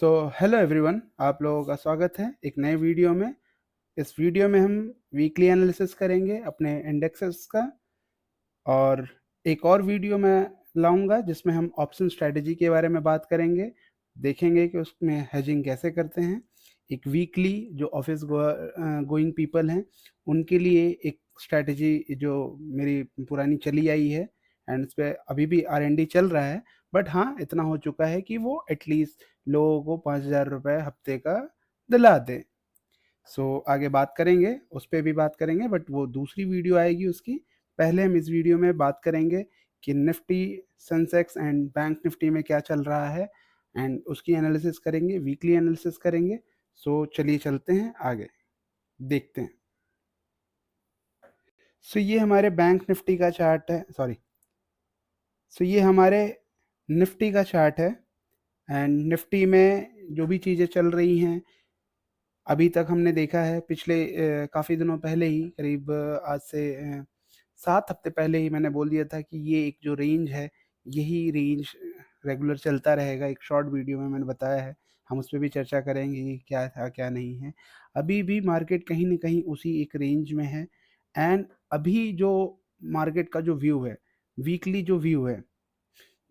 So hello everyone, आप लोगों का स्वागत है एक नए वीडियो में। इस वीडियो में हम वीकली एनालिसिस करेंगे अपने इंडेक्सेस का, और एक और वीडियो मैं लाऊंगा जिसमें हम ऑप्शन स्ट्रेटजी के बारे में बात करेंगे। देखेंगे कि उसमें हेजिंग कैसे करते हैं। एक वीकली जो ऑफिस गोइंग पीपल हैं उनके लिए एक स्ट्रेटजी जो मेरी पुरानी चली आई है, एंड इस पर अभी भी R&D चल रहा है। बट हाँ, इतना हो चुका है कि वो एटलीस्ट लोगों को 5,000 रुपये हफ्ते का दिला दे। आगे बात करेंगे, उस पर भी बात करेंगे, बट वो दूसरी वीडियो आएगी उसकी। पहले हम इस वीडियो में बात करेंगे कि Nifty, Sensex and bank Nifty में क्या चल रहा है, एंड उसकी एनालिसिस करेंगे, वीकली एनालिसिस करेंगे। चलिए चलते हैं आगे, देखते हैं। ये हमारे बैंक निफ्टी का चार्ट है, सॉरी। ये हमारे निफ्टी का चार्ट है, एंड निफ्टी में जो भी चीज़ें चल रही हैं अभी तक हमने देखा है। पिछले काफ़ी दिनों पहले ही, करीब आज से 7 हफ्ते पहले ही मैंने बोल दिया था कि ये एक जो रेंज है, यही रेंज रेगुलर चलता रहेगा। एक शॉर्ट वीडियो में मैंने बताया है, हम उस पे भी चर्चा करेंगे कि क्या था क्या नहीं है। अभी भी मार्केट कहीं न कहीं उसी एक रेंज में है, एंड अभी जो मार्केट का जो व्यू है, वीकली जो व्यू है,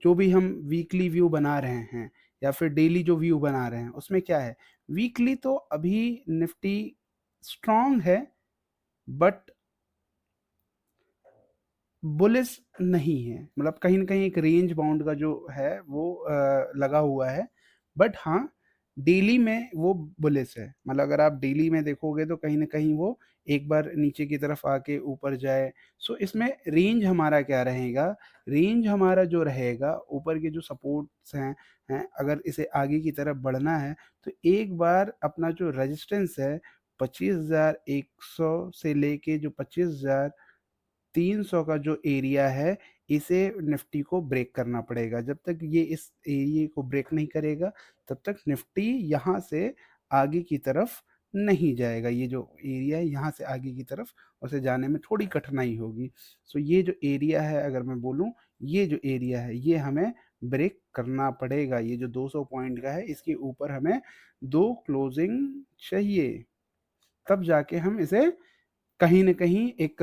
जो भी हम वीकली व्यू बना रहे हैं या फिर डेली जो व्यू बना रहे हैं, उसमें क्या है, वीकली तो अभी निफ्टी स्ट्रांग है, बट बुलिश नहीं है। मतलब कहीं न कहीं एक रेंज बाउंड का जो है वो लगा हुआ है। बट हाँ, डेली में वो बुलिश है। मतलब अगर आप डेली में देखोगे तो कहीं न कहीं वो एक बार नीचे की तरफ आके ऊपर जाए। इसमें रेंज हमारा क्या रहेगा? रेंज हमारा जो रहेगा, ऊपर के जो सपोर्ट्स हैं, अगर इसे आगे की तरफ बढ़ना है तो एक बार अपना जो रेजिस्टेंस है 25,100 से लेके जो 25,300 का जो एरिया है, इसे निफ्टी को ब्रेक करना पड़ेगा। जब तक ये इस एरिया को ब्रेक नहीं करेगा, तब तक निफ्टी यहाँ से आगे की तरफ नहीं जाएगा। ये जो एरिया है यहाँ से आगे की तरफ, उसे जाने में थोड़ी कठिनाई होगी। ये जो एरिया है, अगर मैं बोलूँ, ये जो एरिया है ये हमें ब्रेक करना पड़ेगा। ये जो 200 पॉइंट का है, इसके ऊपर हमें 2 क्लोजिंग चाहिए, तब जाके हम इसे कहीं न कहीं एक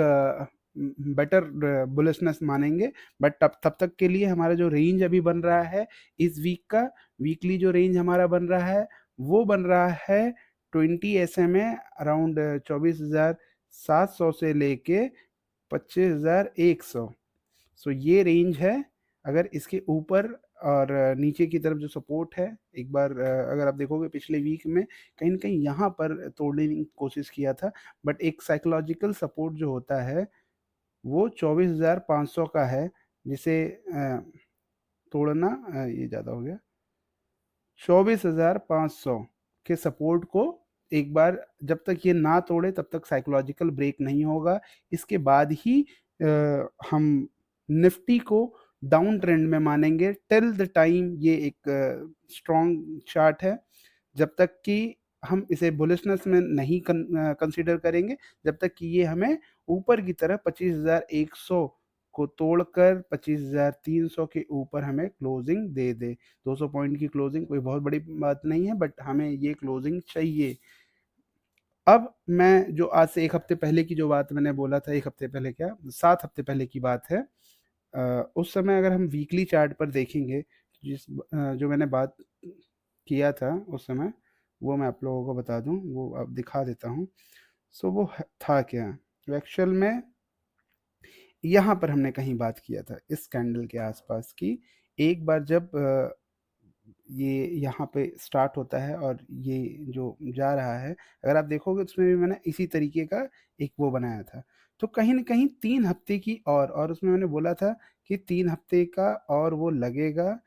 बेटर बुलिशनेस मानेंगे। बट तब तक के लिए हमारा जो रेंज अभी बन रहा है इस वीक का, वीकली जो रेंज हमारा बन रहा है वो बन रहा है 20 SMA अराउंड 24,700 से लेके 25,100। ये रेंज है। अगर इसके ऊपर और नीचे की तरफ जो सपोर्ट है, एक बार अगर आप देखोगे पिछले वीक में कहीं न कहीं यहाँ पर तोड़ने की कोशिश किया था। बट एक साइकोलॉजिकल सपोर्ट जो होता है वो 24,500 का है, जिसे तोड़ना ये ज़्यादा हो गया। 24,500 के सपोर्ट को एक बार जब तक ये ना तोड़े तब तक साइकोलॉजिकल ब्रेक नहीं होगा। इसके बाद ही हम निफ्टी को डाउन ट्रेंड में मानेंगे। टिल द टाइम ये एक स्ट्रॉन्ग चार्ट है, जब तक कि हम इसे बुलिशनेस में नहीं कंसीडर करेंगे, जब तक कि ये हमें ऊपर की तरफ 25,100 को तोड़कर 25,300 के ऊपर हमें क्लोजिंग दे दे। 200 पॉइंट की क्लोजिंग कोई बहुत बड़ी बात नहीं है, बट हमें ये क्लोजिंग चाहिए। अब मैं जो आज से 1 हफ्ते पहले की जो बात मैंने बोला था, 1 हफ्ते पहले क्या, 7 हफ्ते पहले की बात है। उस समय अगर हम वीकली चार्ट पर देखेंगे, जो मैंने बात किया था उस समय, वो मैं आप लोगों को बता दूँ, वो अब दिखा देता हूँ। वो था क्या? एक्चुअल में यहाँ पर हमने कहीं बात किया था इस कैंडल के आसपास की। एक बार जब ये यहाँ पे स्टार्ट होता है और ये जो जा रहा है, अगर आप देखोगे उसमें भी मैंने इसी तरीके का एक वो बनाया था। तो कहीं न कहीं 3 हफ्ते की और उसमें मैंने बोला था कि 3 हफ्ते का और वो लगेगा,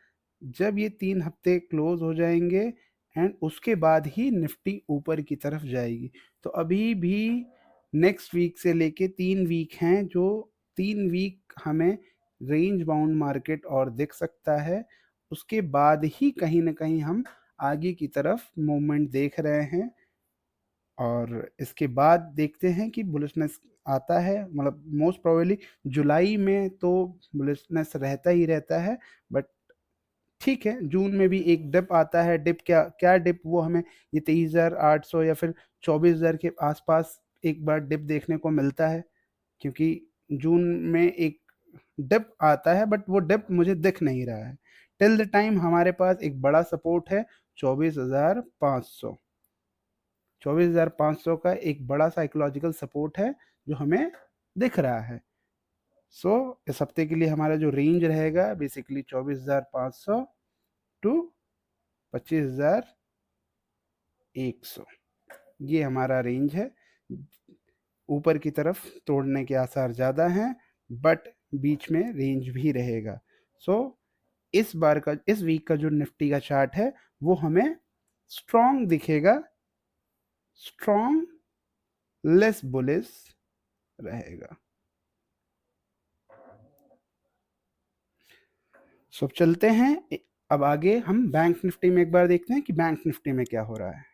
जब ये 3 हफ्ते क्लोज़ हो जाएँगे एंड उसके बाद ही निफ्टी ऊपर की तरफ जाएगी। तो अभी भी नेक्स्ट वीक से लेके 3 वीक हैं, जो 3 वीक हमें रेंज बाउंड मार्केट और दिख सकता है। उसके बाद ही कहीं न कहीं हम आगे की तरफ मूवमेंट देख रहे हैं, और इसके बाद देखते हैं कि बुलिशनेस आता है। मतलब मोस्ट प्रोबेबली जुलाई में तो बुलिशनेस रहता ही रहता है, बट ठीक है, जून में भी एक डिप आता है, डिप क्या क्या डिप, वो हमें ये 23,800 या फिर 24,000 के आसपास एक बार डिप देखने को मिलता है, क्योंकि जून में एक डिप आता है, बट वो डिप मुझे दिख नहीं रहा है। टिल द टाइम हमारे पास एक बड़ा सपोर्ट है 24,500। 24,500 का एक बड़ा साइकोलॉजिकल सपोर्ट है जो हमें दिख रहा है। सो इस हफ्ते के लिए हमारा जो रेंज रहेगा बेसिकली 24,500 टू 25,100, ये हमारा रेंज है। ऊपर की तरफ तोड़ने के आसार ज़्यादा हैं, बट बीच में रेंज भी रहेगा। सो इस बार का, इस वीक का जो निफ्टी का चार्ट है वो हमें स्ट्रॉन्ग दिखेगा, स्ट्रॉन्ग लेस बुलिश रहेगा। सो अब चलते हैं अब आगे हम बैंक निफ्टी में एक बार देखते हैं कि बैंक निफ्टी में क्या हो रहा है।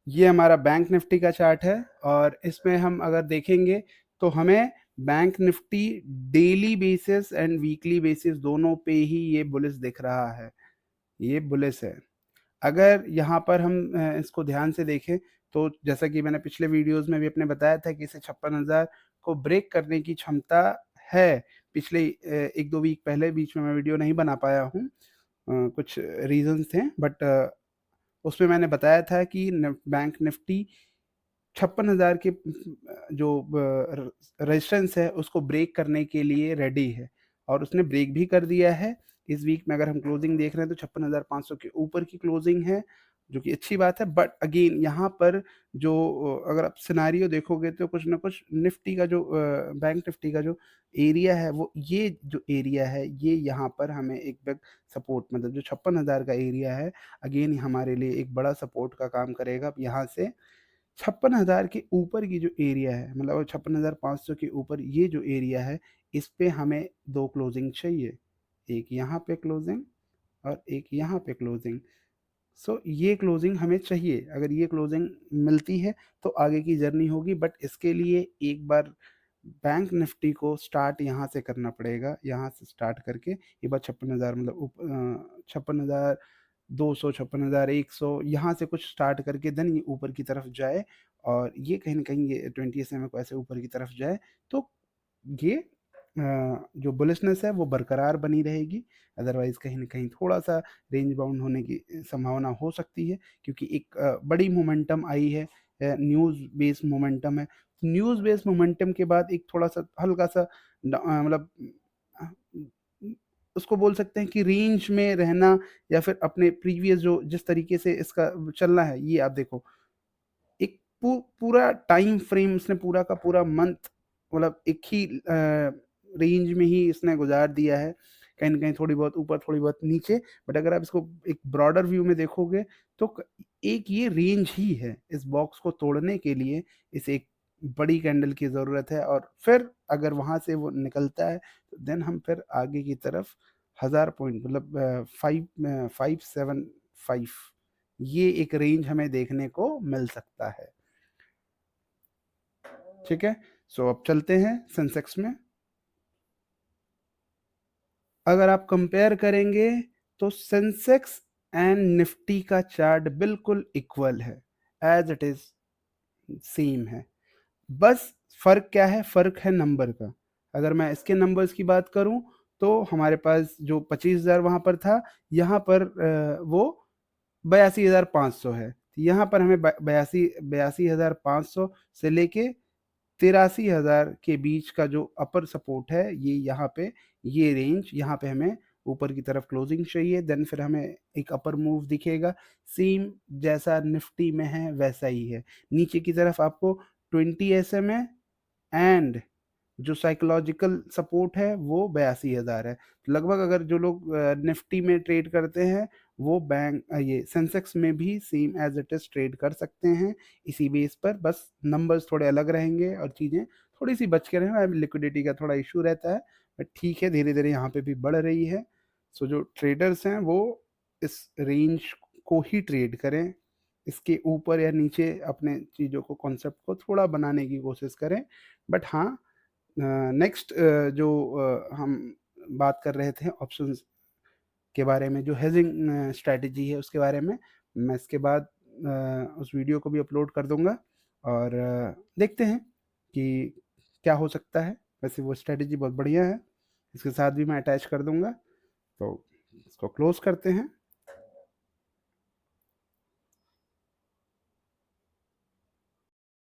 ये हमारा बैंक निफ्टी का चार्ट है, और इसमें हम अगर देखेंगे तो हमें bank Nifty daily basis and weekly basis दोनों पे ही ये बुलिश दिख रहा है, ये बुलिश है। अगर यहाँ पर हम इसको ध्यान से देखें तो जैसा कि मैंने पिछले वीडियोस में भी अपने बताया था कि इसे 56,000 को ब्रेक करने की क्षमता है। पिछले 1-2 वीक पहले बीच में मैं वीडियो नहीं बना पाया हूँ, कुछ रीजंस थे, बट उसमें मैंने बताया था कि बैंक निफ्टी 56,000 के जो रेजिस्टेंस है उसको ब्रेक करने के लिए रेडी है, और उसने ब्रेक भी कर दिया है। इस वीक में अगर हम क्लोजिंग देख रहे हैं तो 56,500 के ऊपर की क्लोजिंग है, जो कि अच्छी बात है। बट अगेन यहाँ पर जो अगर आप सिनारियो देखोगे तो कुछ ना कुछ निफ्टी का जो बैंक निफ्टी का जो एरिया है, वो ये जो एरिया है ये यहाँ पर हमें एक बिग सपोर्ट, मतलब जो 56,000 का एरिया है, अगेन हमारे लिए एक बड़ा सपोर्ट का काम करेगा। अब यहाँ से 56,000 के ऊपर की जो एरिया है, मतलब 56,500 के ऊपर ये जो एरिया है, इस पे हमें 2 क्लोजिंग चाहिए, एक यहाँ पे क्लोजिंग और एक यहाँ पे क्लोजिंग। सो ये क्लोजिंग हमें चाहिए, अगर ये क्लोजिंग मिलती है तो आगे की जर्नी होगी। बट इसके लिए एक बार बैंक निफ्टी को स्टार्ट यहाँ से करना पड़ेगा, यहाँ से स्टार्ट करके ये बार 56,000, मतलब 56,200, 56,100 यहाँ से कुछ स्टार्ट करके देन ये ऊपर की तरफ जाए, और ये कहीं न कहीं ये 20 SMA को ऐसे ऊपर की तरफ जाए, तो ये जो बुलिशनेस है वो बरकरार बनी रहेगी। अदरवाइज़ कहीं न कहीं थोड़ा-सा रेंज बाउंड होने की संभावना हो सकती है, क्योंकि एक बड़ी मोमेंटम आई है, न्यूज़ बेस्ड मोमेंटम है। न्यूज़ बेस्ड मोमेंटम के बाद एक थोड़ा-सा हल्का-सा मतलब अ, उसको बोल सकते हैं कि रेंज में रहना, या फिर अपने प्रीवियस जो जिस तरीके से इसका चलना है, ये आप देखो एक पूरा टाइम फ्रेम इसने पूरा का पूरा मंथ, मतलब एक ही रेंज में ही इसने गुजार दिया है, कहीं न कहीं थोड़ी बहुत ऊपर, थोड़ी बहुत नीचे। बट अगर आप इसको एक ब्रॉडर व्यू में देखोगे तो एक ये रेंज ही है, इस बॉक्स को तोड़ने के लिए इसे एक बड़ी कैंडल की ज़रूरत है, और फिर अगर वहाँ से वो निकलता है तो देन हम फिर आगे की तरफ 1000 पॉइंट, मतलब 575, ये एक रेंज हमें देखने को मिल सकता है। ठीक है, सो अब चलते हैं सेंसेक्स में। अगर आप कंपेयर करेंगे तो सेंसेक्स एंड निफ्टी का चार्ट बिल्कुल इक्वल है, एज इट इज सेम है। बस फर्क क्या है, फर्क है नंबर का। अगर मैं इसके नंबर्स की बात करूं तो हमारे पास जो 25,000 वहां पर था, यहाँ पर वो 82,500 है। यहाँ पर हमें 82,500 से लेके 83,000 के बीच का जो अपर सपोर्ट है, ये यहाँ पे, ये रेंज यहाँ पे हमें ऊपर की तरफ क्लोजिंग चाहिए, देन फिर हमें एक अपर मूव दिखेगा, सेम जैसा निफ्टी में है वैसा ही है। नीचे की तरफ आपको 20 SMA एंड जो साइकोलॉजिकल सपोर्ट है वो 82,000 है। तो लगभग अगर जो लोग निफ्टी में ट्रेड करते हैं वो ये सेंसेक्स में भी same as it is trade कर सकते हैं इसी बेस पर। बस नंबर्स थोड़े अलग रहेंगे और चीज़ें थोड़ी सी बच के रहें, लिक्विडिटी का थोड़ा इशू रहता है, बट ठीक है, धीरे धीरे यहाँ पे भी बढ़ रही है। सो जो ट्रेडर्स हैं वो इस रेंज को ही ट्रेड करें, इसके ऊपर या नीचे अपने चीज़ों को, कॉन्सेप्ट को थोड़ा बनाने की कोशिश करें। बट हाँ, नेक्स्ट जो हम बात कर रहे थे ऑप्शंस के बारे में, जो हेजिंग स्ट्रैटेजी है उसके बारे में मैं इसके बाद उस वीडियो को भी अपलोड कर दूँगा और देखते हैं कि क्या हो सकता है। वैसे वो स्ट्रैटेजी बहुत बढ़िया है, इसके साथ भी मैं अटैच कर दूँगा। तो इसको क्लोज़ करते हैं।